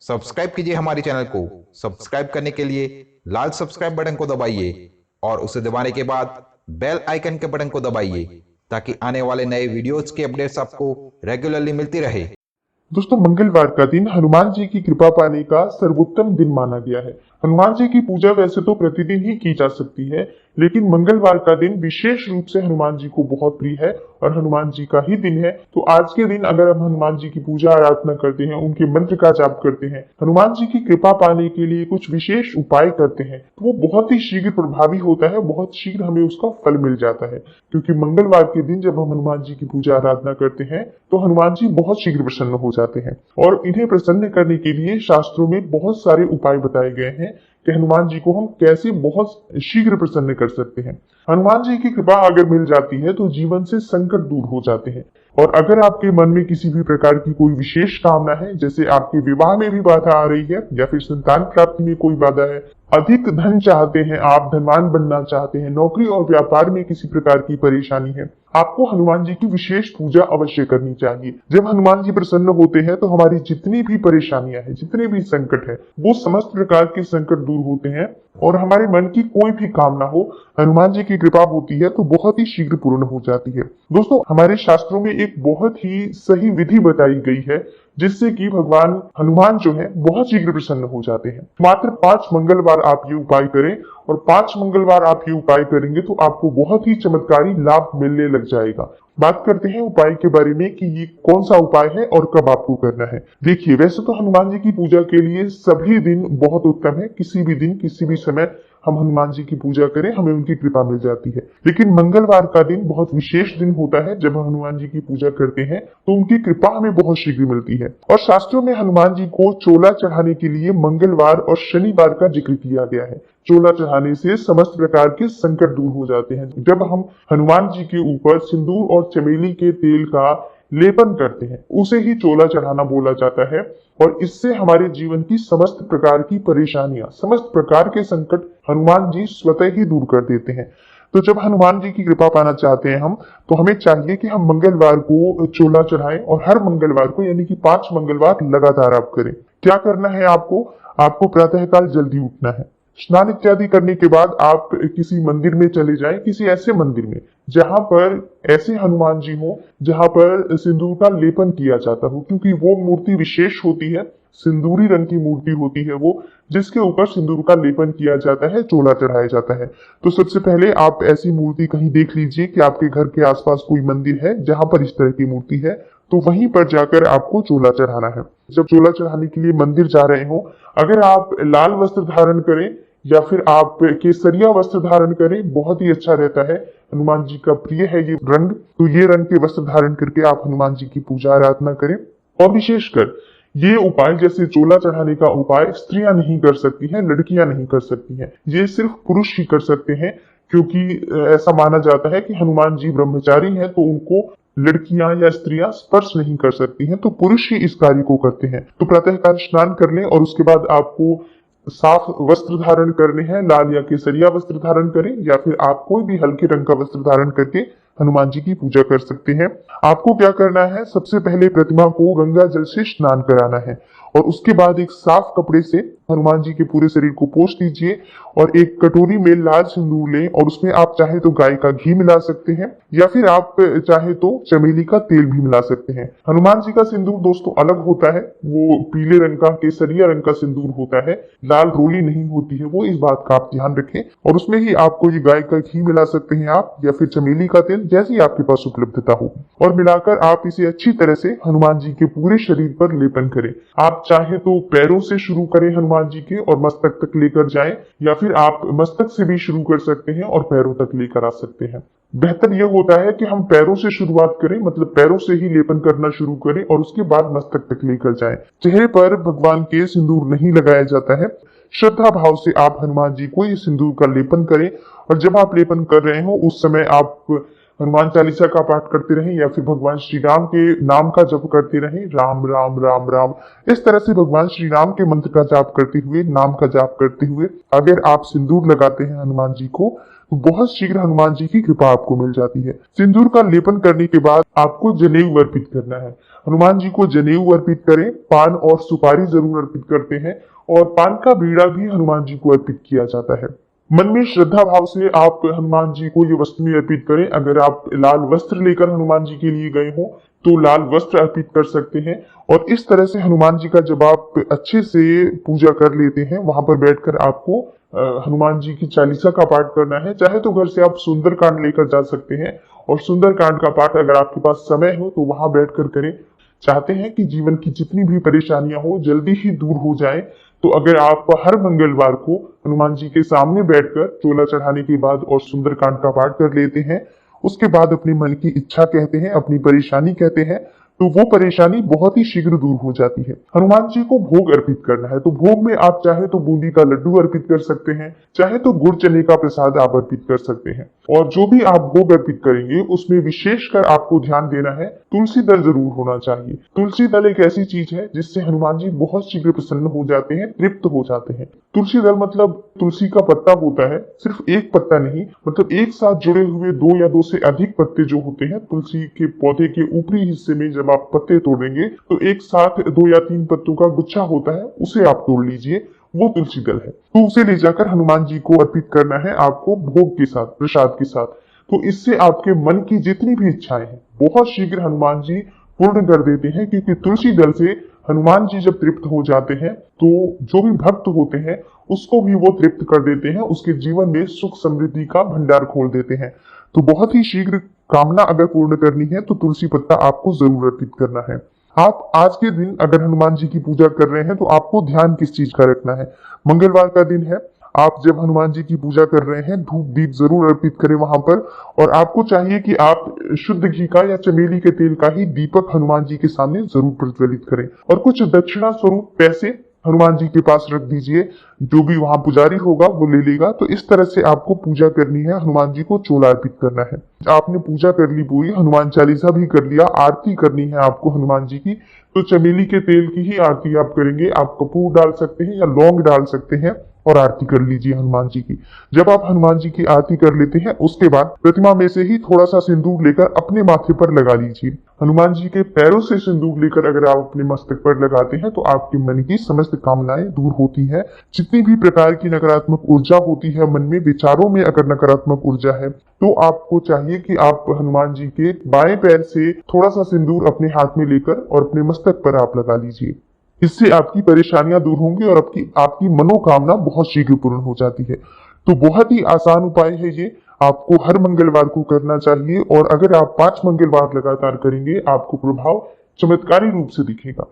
Subscribe कीजिए हमारे channel को। सब्सक्राइब करने के लिए लाल सब्सक्राइब बटन को दबाइए और उसे दबाने के बाद बेल आइकन के बटन को दबाइए ताकि आने वाले नए वीडियोज के अपडेट्स आपको रेगुलरली मिलती रहे। दोस्तों, मंगलवार का दिन हनुमान जी की कृपा पाने का सर्वोत्तम दिन माना गया है। हनुमान जी की पूजा वैसे तो प्रतिदिन ही की जा सकती है, लेकिन मंगलवार का दिन विशेष रूप से हनुमान जी को बहुत प्रिय है और हनुमान जी का ही दिन है। तो आज के दिन अगर हम हनुमान जी की पूजा आराधना करते हैं, उनके मंत्र का जाप करते हैं, हनुमान जी की कृपा पाने के लिए कुछ विशेष उपाय करते हैं, तो वो बहुत ही शीघ्र प्रभावी होता है, बहुत शीघ्र हमें उसका फल मिल जाता है। क्योंकि मंगलवार के दिन जब हम हनुमान जी की पूजा आराधना करते हैं तो हनुमान जी बहुत शीघ्र प्रसन्न हो जाते हैं और इन्हें प्रसन्न करने के लिए शास्त्रों में बहुत सारे उपाय बताए गए हैं कि हनुमान जी को हम कैसे बहुत शीघ्र प्रसन्न कर सकते हैं। हनुमान जी की कृपा अगर मिल जाती है तो जीवन से संकट दूर हो जाते हैं। और अगर आपके मन में किसी भी प्रकार की कोई विशेष कामना है, जैसे आपके विवाह में भी बाधा आ रही है या फिर संतान प्राप्ति में कोई बाधा है, अधिक धन चाहते हैं, आप धनवान बनना चाहते हैं, नौकरी और व्यापार में किसी प्रकार की परेशानी है, आपको हनुमान जी की विशेष पूजा अवश्य करनी चाहिए। जब हनुमान जी प्रसन्न होते हैं तो हमारी जितनी भी परेशानियां हैं, जितने भी संकट है, वो समस्त प्रकार के संकट दूर होते हैं और हमारे मन की कोई भी कामना हो, हनुमान जी की कृपा होती है तो बहुत ही शीघ्र पूर्ण हो जाती है। दोस्तों, हमारे शास्त्रों में एक बहुत ही सही विधि बताई गई है जिससे कि भगवान हनुमान जो है बहुत शीघ्र प्रसन्न हो जाते हैं। मात्र 5 मंगलवार आप ये उपाय करें और 5 मंगलवार आप ये उपाय करेंगे तो आपको बहुत ही चमत्कारी लाभ मिलने लग जाएगा। बात करते हैं उपाय के बारे में कि ये कौन सा उपाय है और कब आपको करना है। देखिए, वैसे तो हनुमान जी की पूजा के लिए सभी दिन बहुत उत्तम है। किसी भी दिन, किसी भी समय हम हनुमान जी की पूजा करें, हमें उनकी कृपा मिल जाती है। लेकिन मंगलवार का दिन बहुत विशेष दिन होता है। जब हम हनुमान जी की पूजा करते हैं तो उनकी कृपा हमें बहुत शीघ्र मिलती है। और शास्त्रों में हनुमान जी को चोला चढ़ाने के लिए मंगलवार और शनिवार का जिक्र किया गया है। चोला चढ़ाने से समस्त प्रकार के संकट दूर हो जाते हैं। जब हम हनुमान जी के ऊपर सिंदूर और चमेली के तेल का लेपन करते हैं, उसे ही चोला चढ़ाना बोला जाता है और इससे हमारे जीवन की समस्त प्रकार की परेशानियां, समस्त प्रकार के संकट हनुमान जी स्वतः ही दूर कर देते हैं। तो जब हनुमान जी की कृपा पाना चाहते हैं हम, तो हमें चाहिए कि हम मंगलवार को चोला चढ़ाएं और हर मंगलवार को यानी कि 5 मंगलवार लगातार आप करें। क्या करना है आपको प्रातःकाल जल्दी उठना है। स्नान इत्यादि करने के बाद आप किसी मंदिर में चले जाएं, किसी ऐसे मंदिर में जहां पर ऐसे हनुमान जी हो जहां पर सिंदूर का लेपन किया जाता हो, क्योंकि वो मूर्ति विशेष होती है, सिंदूरी रंग की मूर्ति होती है वो, जिसके ऊपर सिंदूर का लेपन किया जाता है, चोला चढ़ाया जाता है। तो सबसे पहले आप ऐसी मूर्ति कहीं देख लीजिए कि आपके घर के आसपास कोई मंदिर है जहां पर इस तरह की मूर्ति है, तो वहीं पर जाकर आपको चोला चढ़ाना है। जब चोला चढ़ाने के लिए मंदिर जा रहे हो, अगर आप लाल वस्त्र धारण करें या फिर आप केसरिया वस्त्र धारण करें, बहुत ही अच्छा रहता है। हनुमान जी का प्रिय है ये रंग, तो ये रंग के वस्त्र धारण करके आप हनुमान जी की पूजा आराधना करें। और विशेषकर ये उपाय, जैसे चोला चढ़ाने का उपाय, स्त्रियां नहीं कर सकती हैं, लड़कियां नहीं कर सकती हैं, ये सिर्फ पुरुष ही कर सकते हैं। क्योंकि ऐसा माना जाता है कि हनुमान जी ब्रह्मचारी हैं, तो उनको लड़कियां या स्त्रियां स्पर्श नहीं कर सकती हैं, तो पुरुष ही इस कार्य को करते हैं। तो प्रातःकाल स्नान कर लें और उसके बाद आपको साफ वस्त्र धारण करने हैं, लाल या केसरिया वस्त्र धारण करें या फिर आप कोई भी हल्के रंग का वस्त्र धारण करके हनुमान जी की पूजा कर सकते हैं। आपको क्या करना है, सबसे पहले प्रतिमा को गंगा जल से स्नान कराना है और उसके बाद एक साफ कपड़े से हनुमान जी के पूरे शरीर को पोंछ दीजिए और एक कटोरी में लाल सिंदूर लें और उसमें आप चाहे तो गाय का घी मिला सकते हैं या फिर आप चाहे तो चमेली का तेल भी मिला सकते हैं। हनुमान जी का सिंदूर दोस्तों अलग होता है, वो पीले रंग का, केसरिया रंग का सिंदूर होता है, लाल रोली नहीं होती है वो, इस बात का आप ध्यान रखें। और उसमें ही आपको ये गाय का घी मिला सकते हैं आप, या फिर चमेली का तेल, जैसी आपके पास उपलब्धता हो, और मिलाकर आप इसे अच्छी तरह से हनुमान जी के पूरे शरीर पर लेपन करें। आप चाहे तो पैरों से शुरू करें हनुमान जी के और मस्तक तक लेकर जाएं, या फिर आप मस्तक से भी शुरू कर सकते हैं और पैरों तक लेकर आ सकते हैं। बेहतर यह होता है कि हम पैरों से शुरुआत करें, मतलब पैरों से ही लेपन करना शुरू करें और उसके बाद मस्तक तक लेकर जाएं। चेहरे पर भगवान के सिंदूर नहीं लगाया जाता है। श्रद्धा भाव से आप हनुमान जी को ये सिंदूर का लेपन करें और जब आप लेपन कर रहे हो उस समय आप हनुमान चालीसा का पाठ करते रहें या फिर भगवान श्री राम के नाम का जप करते रहें, राम राम राम राम। इस तरह से भगवान श्री राम के मंत्र का जाप करते हुए, नाम का जाप करते हुए अगर आप सिंदूर लगाते हैं हनुमान जी को, तो बहुत शीघ्र हनुमान जी की कृपा आपको मिल जाती है। सिंदूर का लेपन करने के बाद आपको जनेऊ अर्पित करना है। हनुमान जी को जनेऊ अर्पित करें, पान और सुपारी जरूर अर्पित करते हैं और पान का बीड़ा भी हनुमान जी को अर्पित किया जाता है। मन में श्रद्धा भाव से आप हनुमान जी को ये वस्तु अर्पित करें। अगर आप लाल वस्त्र लेकर हनुमान जी के लिए गए हो तो लाल वस्त्र अर्पित कर सकते हैं और इस तरह से हनुमान जी का जब आप अच्छे से पूजा कर लेते हैं, वहां पर बैठकर आपको हनुमान जी की चालीसा का पाठ करना है। चाहे तो घर से आप सुंदरकांड लेकर जा सकते हैं और सुंदरकांड का पाठ अगर आपके पास समय हो तो वहां बैठकर करें। चाहते हैं कि जीवन की जितनी भी परेशानियां हो जल्दी ही दूर हो जाए, तो अगर आप हर मंगलवार को हनुमान जी के सामने बैठकर चोला चढ़ाने के बाद और सुंदरकांड का पाठ कर लेते हैं, उसके बाद अपने मन की इच्छा कहते हैं, अपनी परेशानी कहते हैं, तो वो परेशानी बहुत ही शीघ्र दूर हो जाती है। हनुमान जी को भोग अर्पित करना है, तो भोग में आप चाहे तो बूंदी का लड्डू अर्पित कर सकते हैं, चाहे तो गुड़ चने का प्रसाद आप अर्पित कर सकते हैं। और जो भी आप भोग अर्पित करेंगे उसमें विशेषकर आपको ध्यान देना है, तुलसी दल जरूर होना चाहिए। तुलसी दल एक ऐसी चीज है जिससे हनुमान जी बहुत शीघ्र प्रसन्न हो जाते हैं, तृप्त हो जाते हैं। तुलसी दल मतलब तुलसी का पत्ता होता है, सिर्फ एक पत्ता नहीं, मतलब एक साथ जुड़े हुए 2 या 2 से अधिक पत्ते जो होते हैं तुलसी के पौधे के ऊपरी हिस्से में। जब आप पत्ते तोड़ेंगे तो एक साथ 2 या 3 पत्तों का गुच्छा होता है, उसे आप तोड़ लीजिए, वो तुलसी दल है। तो उसे ले जाकर हनुमान जी को अर्पित करना है आपको भोग के साथ, प्रसाद के साथ। तो इससे आपके मन की जितनी भी इच्छाएं हैं बहुत शीघ्र हनुमान जी पूर्ण कर देते हैं, क्योंकि तुलसी दल से हनुमान जी जब तृप्त हो जाते हैं तो जो भी भक्त होते हैं उसको भी वो तृप्त कर देते हैं, उसके जीवन में सुख समृद्धि का भंडार खोल देते हैं। तो बहुत ही शीघ्र कामना अगर पूर्ण करनी है तो तुलसी पत्ता आपको जरूर अर्पित करना है। आप आज के दिन अगर हनुमान जी की पूजा कर रहे हैं तो आपको ध्यान किस चीज का रखना है। मंगलवार का दिन है, आप जब हनुमान जी की पूजा कर रहे हैं धूप दीप जरूर अर्पित करें वहां पर, और आपको चाहिए कि आप शुद्ध घी का या चमेली के तेल का ही दीपक हनुमान जी के सामने जरूर प्रज्वलित करें और कुछ दक्षिणा स्वरूप पैसे हनुमान जी के पास रख दीजिए। जो भी वहां पुजारी होगा वो ले लेगा। तो इस तरह से आपको पूजा करनी है, हनुमान जी को चोला अर्पित करना है। आपने पूजा कर ली पूरी, हनुमान चालीसा भी कर लिया, आरती करनी है आपको हनुमान जी की, तो चमेली के तेल की ही आरती आप करेंगे। आप कपूर डाल सकते हैं या लौंग डाल सकते हैं और आरती कर लीजिए हनुमान जी की। जब आप हनुमान जी की आरती कर लेते हैं उसके बाद प्रतिमा में से ही थोड़ा सा सिंदूर लेकर अपने माथे पर लगा लीजिए। हनुमान जी के पैरों से सिंदूर लेकर अगर आप अपने मस्तक पर लगाते हैं तो आपके मन की समस्त कामनाएं दूर होती है। जितनी भी प्रकार की नकारात्मक ऊर्जा होती है मन में, विचारों में अगर नकारात्मक ऊर्जा है तो आपको चाहिए कि आप हनुमान जी के बाएं पैर से थोड़ा सा सिंदूर अपने हाथ में लेकर और अपने मस्तक पर आप लगा लीजिए। इससे आपकी परेशानियां दूर होंगी और आपकी मनोकामना बहुत शीघ्र पूर्ण हो जाती है। तो बहुत ही आसान उपाय है ये, आपको हर मंगलवार को करना चाहिए और अगर आप 5 मंगलवार लगातार करेंगे आपको प्रभाव चमत्कारी रूप से दिखेगा।